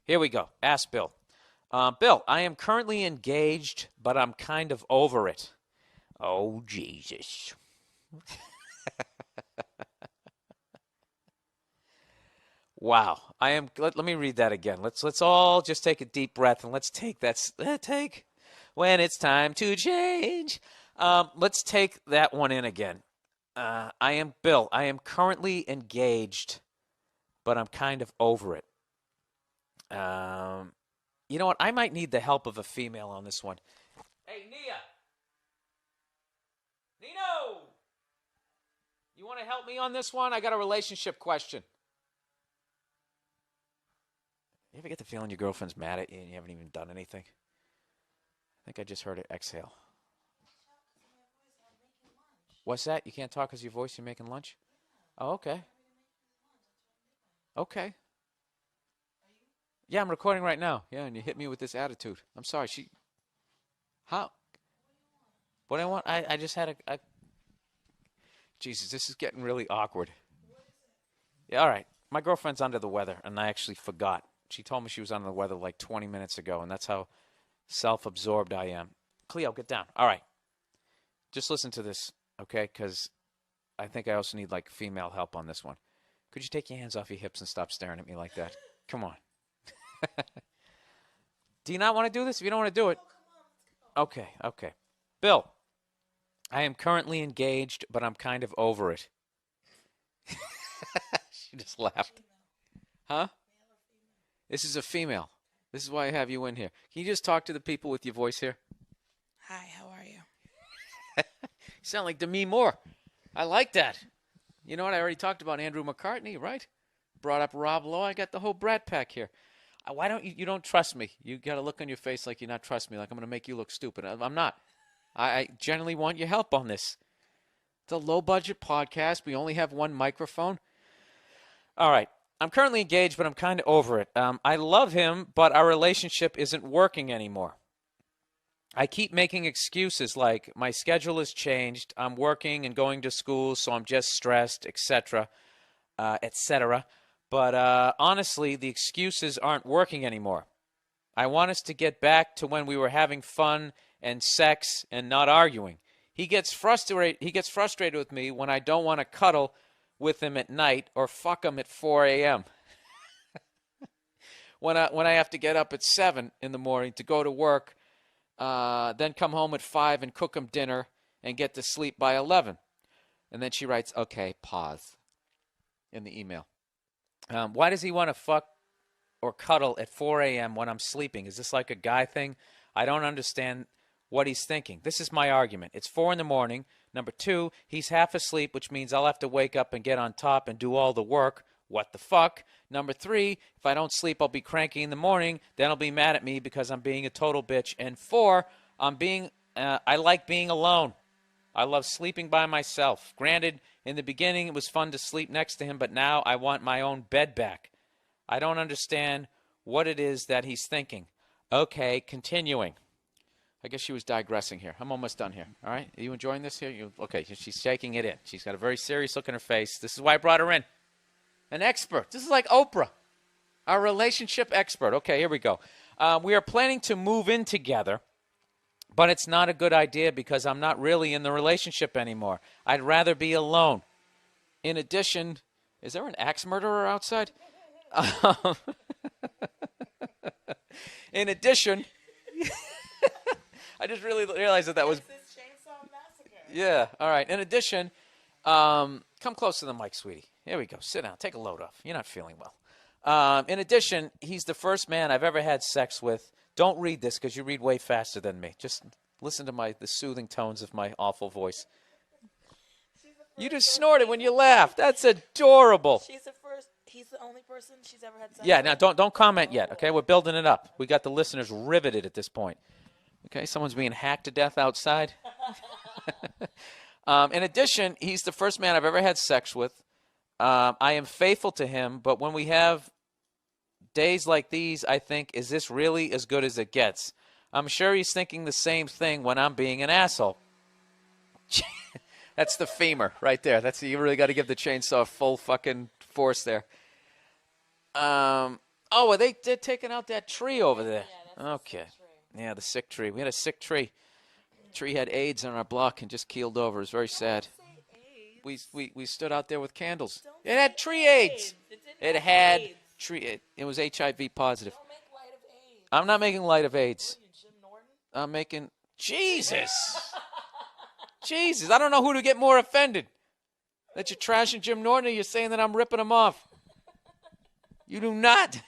Here we go. Ask Bill. Bill, I am currently engaged, but I'm kind of over it. Oh, Jesus. Wow. Let me read that again. Let's all just take a deep breath and let's take take when it's time to change. Let's take that one in again. I am Bill. I am currently engaged, but I'm kind of over it. You know what? I might need the help of a female on this one. Hey, Nia. Nino! You want to help me on this one? I got a relationship question. You ever get the feeling your girlfriend's mad at you and you haven't even done anything? I think I just heard it exhale. What's that? You can't talk because your voice, you're making lunch? Oh, okay. Okay. Yeah, I'm recording right now. Yeah, and you hit me with this attitude. I'm sorry. How? What do I want? I just had a... Jesus, this is getting really awkward. Yeah, all right. My girlfriend's under the weather, and I actually forgot. She told me she was under the weather like 20 minutes ago, and that's how self-absorbed I am. Cleo, get down. All right. Just listen to this, okay? Because I think I also need, like, female help on this one. Could you take your hands off your hips and stop staring at me like that? Come on. Do you not want to do this? If you don't want to do it. Okay, okay. Bill, I am currently engaged, but I'm kind of over it. She just laughed. Huh? This is a female. This is why I have you in here. Can you just talk to the people with your voice here? Hi, how are you? You sound like Demi Moore. I like that. You know what? I already talked about Andrew McCartney, right? Brought up Rob Lowe. I got the whole Brat Pack here. Why don't you don't trust me? You got a look on your face like you not trust me, like I'm going to make you look stupid. I'm not. I generally want your help on this. It's a low-budget podcast. We only have one microphone. All right. I'm currently engaged, but I'm kind of over it. I love him, but our relationship isn't working anymore. I keep making excuses like my schedule has changed, I'm working and going to school, so I'm just stressed, etc., etc. But honestly, the excuses aren't working anymore. I want us to get back to when we were having fun and sex and not arguing. He gets frustrated with me when I don't want to cuddle with him at night or fuck him at 4 a.m. when I have to get up at 7 in the morning to go to work, then come home at 5 and cook him dinner and get to sleep by 11. And then she writes, okay, pause, in the email. Why does he want to fuck or cuddle at 4 a.m. when I'm sleeping? Is this like a guy thing? I don't understand what he's thinking. This is my argument. It's 4 in the morning. Number 2, he's half asleep, which means I'll have to wake up and get on top and do all the work. What the fuck? Number 3, if I don't sleep, I'll be cranky in the morning. Then he'll be mad at me because I'm being a total bitch. And 4, I like being alone. I love sleeping by myself. Granted, in the beginning it was fun to sleep next to him, but now I want my own bed back. I don't understand what it is that he's thinking. Okay, continuing. I guess she was digressing here. I'm almost done here. All right? Are you enjoying this here? Okay, she's shaking it in. She's got a very serious look in her face. This is why I brought her in. An expert. This is like Oprah. Our relationship expert. Okay, here we go. We are planning to move in together, but it's not a good idea because I'm not really in the relationship anymore. I'd rather be alone. In addition, is there an axe murderer outside? In addition, I just really realized that was... Yeah, all right. In addition, come close to the mic, sweetie. Here we go. Sit down. Take a load off. You're not feeling well. In addition, he's the first man I've ever had sex with. Don't read this because you read way faster than me. Just listen to the soothing tones of my awful voice. You just snorted when you laughed. That's adorable. He's the only person she's ever had sex Yeah, with? now don't comment yet, okay? We're building it up. We got the listeners riveted at this point. Okay, someone's being hacked to death outside. In addition, he's the first man I've ever had sex with. I am faithful to him, but when we have days like these, I think, is this really as good as it gets? I'm sure he's thinking the same thing when I'm being an asshole. That's the femur right there. You really got to give the chainsaw full fucking force there. Oh, well, they're taking out that tree over there. Yeah, that's Okay. the sick tree. Yeah, the sick tree. We had a sick tree. Tree had AIDS on our block and just keeled over. It was very sad. Don't say AIDS. We stood out there with candles. Don't It had say tree AIDS. It didn't It have had AIDS. tree. It was HIV positive. Don't make light of AIDS. I'm not making light of AIDS. What are you, Jim Norton? I'm making Jesus. Jesus, I don't know who to get more offended. That you're trashing Jim Norton or you're saying that I'm ripping him off. You do not.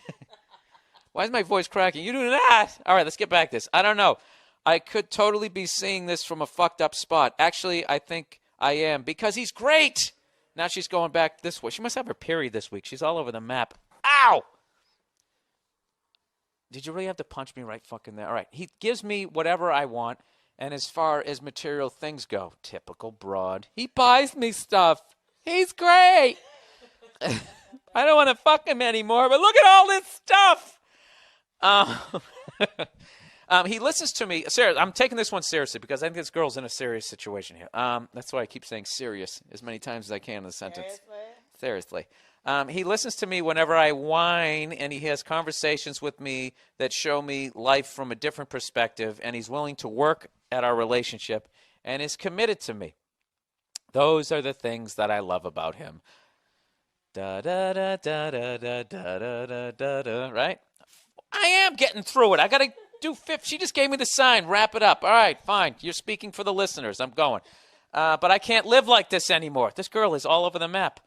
Why is my voice cracking? You do not. All right, let's get back to this. I don't know. I could totally be seeing this from a fucked up spot. Actually, I think I am because he's great. Now she's going back this way. She must have her period this week. She's all over the map. Ow! Did you really have to punch me right fucking there? All right. He gives me whatever I want. And as far as material things go, typical broad. He buys me stuff. He's great. I don't want to fuck him anymore, but look at all this stuff. He listens to me. I'm taking this one seriously because I think this girl's in a serious situation here. That's why I keep saying serious as many times as I can in the sentence. Seriously. He listens to me whenever I whine, and he has conversations with me that show me life from a different perspective, and he's willing to work at our relationship and is committed to me. Those are the things that I love about him. Da da da da da da da da da da. Right? I am getting through it. I gotta do 50. She just gave me the sign. Wrap it up. All right, fine. You're speaking for the listeners. I'm going. But I can't live like this anymore. This girl is all over the map.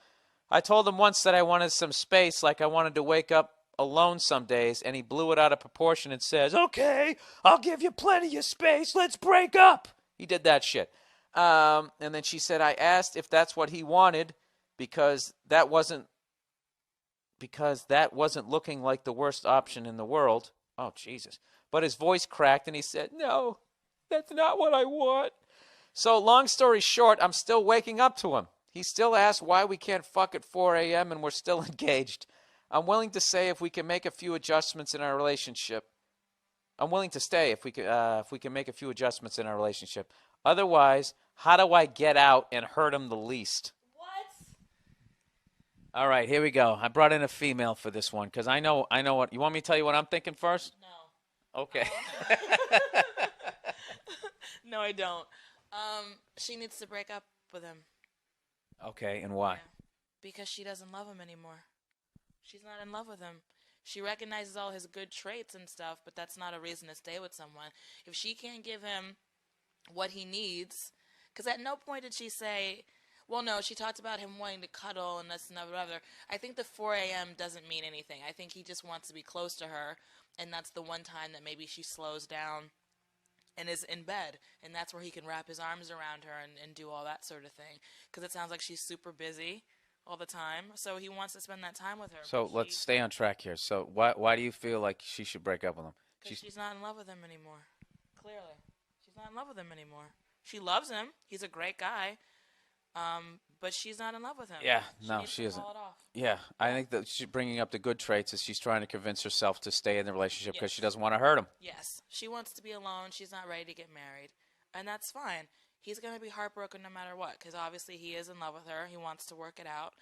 I told him once that I wanted some space, like I wanted to wake up alone some days, and he blew it out of proportion and says, okay, I'll give you plenty of space. Let's break up. He did that shit. And then she said, I asked if that's what he wanted because that wasn't looking like the worst option in the world. Oh, Jesus. But his voice cracked, and he said, no, that's not what I want. So long story short, I'm still waking up to him. He still asks why we can't fuck at 4 a.m. and we're still engaged. I'm willing to say if we can make a few adjustments in our relationship. I'm willing to stay if we can make a few adjustments in our relationship. Otherwise, how do I get out and hurt him the least? What? All right, here we go. I brought in a female for this one because I know what. You want me to tell you what I'm thinking first? No. Okay. No, I don't. She needs to break up with him. Okay, and why? Yeah. Because she doesn't love him anymore. She's not in love with him. She recognizes all his good traits and stuff, but that's not a reason to stay with someone. If she can't give him what he needs, because at no point did she say, well, no, she talked about him wanting to cuddle and this and that, whatever. I think the 4 a.m. doesn't mean anything. I think he just wants to be close to her, and that's the one time that maybe she slows down and is in bed, and that's where he can wrap his arms around her and do all that sort of thing, because it sounds like she's super busy all the time, so he wants to spend that time with her. So let's stay on track here. So why do you feel like she should break up with him? Because she's not in love with him anymore. Clearly. She's not in love with him anymore. She loves him. He's a great guy. But she's not in love with him. Yeah, she isn't. Call it off. Yeah, I think that she's bringing up the good traits is she's trying to convince herself to stay in the relationship because she doesn't want to hurt him. Yes. She wants to be alone. She's not ready to get married. And that's fine. He's going to be heartbroken no matter what, because obviously he is in love with her. He wants to work it out.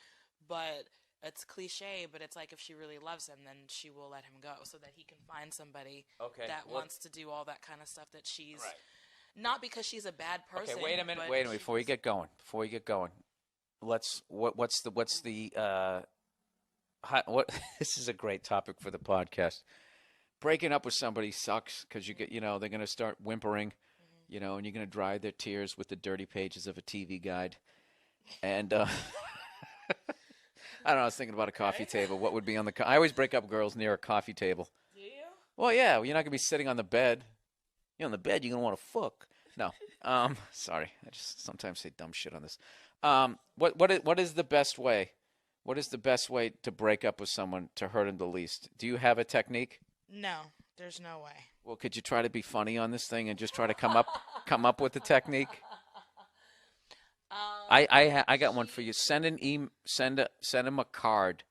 But it's cliche, but it's like if she really loves him, then she will let him go so that he can find somebody that wants to do all that kind of stuff that she's... Right. Not because she's a bad person. Okay, wait a minute. Before you get going, this is a great topic for the podcast. Breaking up with somebody sucks because they're going to start whimpering, and you're going to dry their tears with the dirty pages of a TV guide. And I don't know. I was thinking about a coffee table. What would be on the? I always break up girls near a coffee table. Do you? Well, yeah. You're not going to be sitting on the bed. You're on the bed. You're going to want to fuck. No. Sorry. I just sometimes say dumb shit on this. What is the best way? What is the best way to break up with someone to hurt him the least? Do you have a technique? No, there's no way. Well, could you try to be funny on this thing and just try to come up with a technique? I got one for you. Send him a card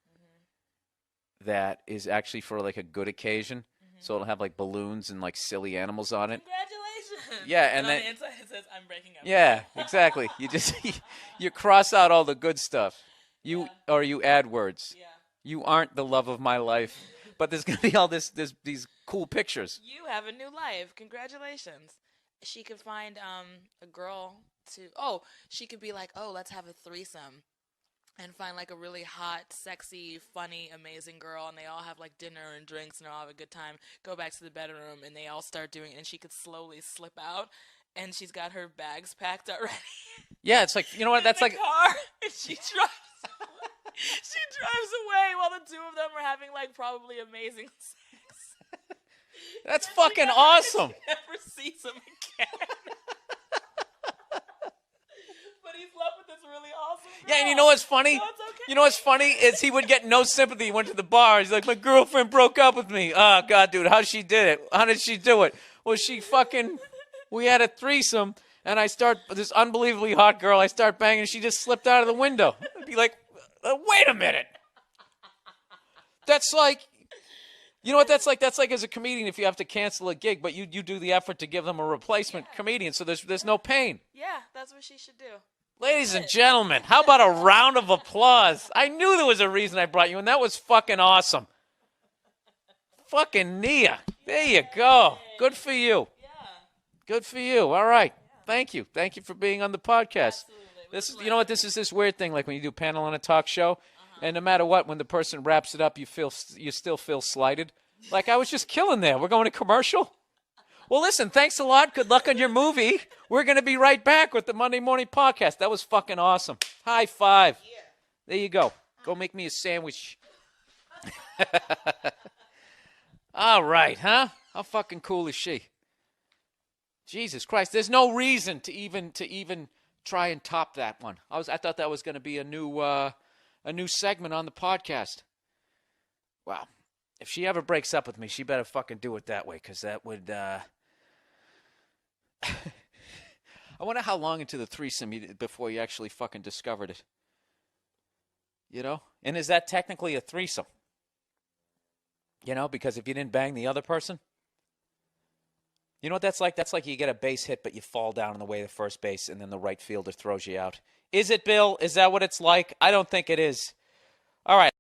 that is actually for like a good occasion. So it'll have like balloons and like silly animals on it. Congratulations. Yeah, and then then on the inside it says I'm breaking up. Yeah, exactly. You just you cross out all the good stuff. You add words. Yeah. You aren't the love of my life. but there's gonna be all these cool pictures. You have a new life. Congratulations. She could find a girl to. Oh, she could be like, oh, let's have a threesome. And find like a really hot, sexy, funny, amazing girl, and they all have like dinner and drinks, and they all have a good time. Go back to the bedroom, and they all start doing it, and she could slowly slip out, and she's got her bags packed already. Yeah, it's like, you know what? That's like car, and she drives. She drives away while the two of them are having like probably amazing sex. that's fucking awesome. She never sees him again. But he's left with this really awesome girl. Yeah, and you know what's funny? So it's okay. You know what's funny is he would get no sympathy. He went to the bar. He's like, my girlfriend broke up with me. Oh, God, dude, how she did it? How did she do it? Well, we had a threesome, and this unbelievably hot girl, I start banging, and she just slipped out of the window. I'd be like, wait a minute. That's like, you know what that's like? That's like as a comedian if you have to cancel a gig, but you do the effort to give them a replacement comedian, so there's no pain. Yeah, that's what she should do. Ladies and gentlemen, how about a round of applause? I knew there was a reason I brought you, and that was fucking awesome. Fucking Nia. There you go. Good for you. Yeah. Good for you. All right. Thank you. Thank you for being on the podcast. Absolutely. You know what? This is this weird thing, like when you do a panel on a talk show, and no matter what, when the person wraps it up, you still feel slighted. Like, I was just killing there. We're going to commercial? Well, listen, thanks a lot. Good luck on your movie. We're going to be right back with the Monday Morning Podcast. That was fucking awesome. High five. Yeah. There you go. Go make me a sandwich. All right, huh? How fucking cool is she? Jesus Christ. There's no reason to even try and top that one. I thought that was going to be a new segment on the podcast. Wow. If she ever breaks up with me, she better fucking do it that way, because that would, I wonder how long into the threesome before you actually fucking discovered it. You know? And is that technically a threesome? You know, because if you didn't bang the other person? You know what that's like? That's like you get a base hit, but you fall down on the way to first base, and then the right fielder throws you out. Is it, Bill? Is that what it's like? I don't think it is. All right.